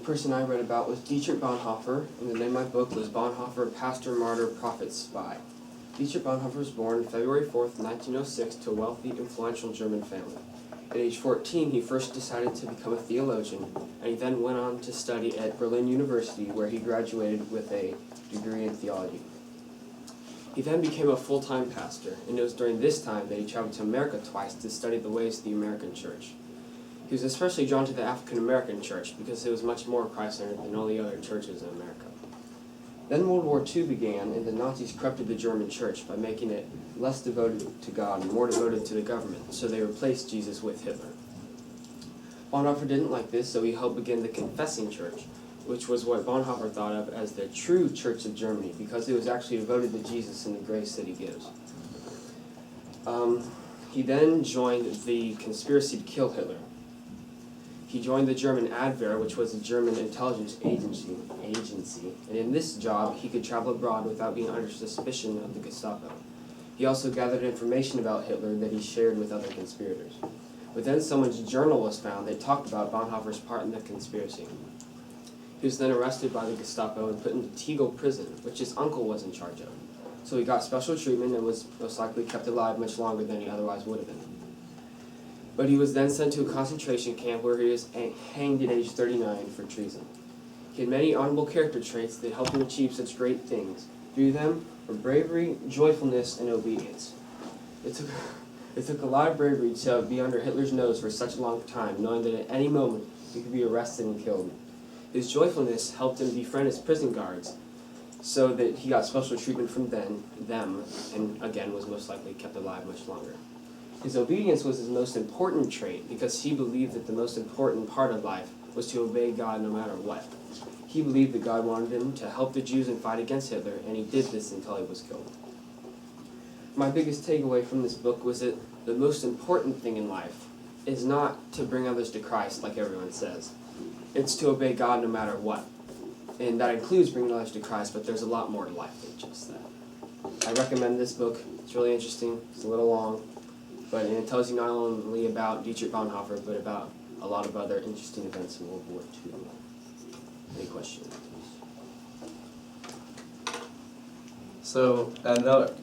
person I read about was Dietrich Bonhoeffer, and the name of my book was Bonhoeffer, Pastor, Martyr, Prophet, Spy. Dietrich Bonhoeffer was born February 4th, 1906, to a wealthy, influential German family. At age 14, he first decided to become a theologian, and he then went on to study at Berlin University, where he graduated with a degree in theology. He then became a full-time pastor, and it was during this time that he traveled to America twice to study the ways of the American church. He was especially drawn to the African-American church because it was much more Christ-centered than all the other churches in America. Then World War II began, and the Nazis corrupted the German church by making it less devoted to God and more devoted to the government, so they replaced Jesus with Hitler. Bonhoeffer didn't like this, so he helped begin the Confessing Church, which was what Bonhoeffer thought of as the true Church of Germany, because it was actually devoted to Jesus and the grace that he gives. He then joined the conspiracy to kill Hitler. He joined the German Advair, which was a German intelligence agency, and in this job he could travel abroad without being under suspicion of the Gestapo. He also gathered information about Hitler that he shared with other conspirators. But then someone's journal was found that talked about Bonhoeffer's part in the conspiracy. He was then arrested by the Gestapo and put into Tegel Prison, which his uncle was in charge of. So he got special treatment and was most likely kept alive much longer than he otherwise would have been. But he was then sent to a concentration camp where he was hanged at age 39 for treason. He had many honorable character traits that helped him achieve such great things. Through them were bravery, joyfulness, and obedience. It took a lot of bravery to be under Hitler's nose for such a long time, knowing that at any moment he could be arrested and killed. His joyfulness helped him befriend his prison guards, so that he got special treatment from them, and again was most likely kept alive much longer. His obedience was his most important trait because he believed that the most important part of life was to obey God no matter what. He believed that God wanted him to help the Jews and fight against Hitler, and he did this until he was killed. My biggest takeaway from this book was that the most important thing in life is not to bring others to Christ like everyone says. It's to obey God no matter what. And that includes bringing others to Christ, but there's a lot more to life than just that. I recommend this book. It's really interesting. It's a little long. But it tells you not only about Dietrich Bonhoeffer, but about a lot of other interesting events in World War II. Any questions? So another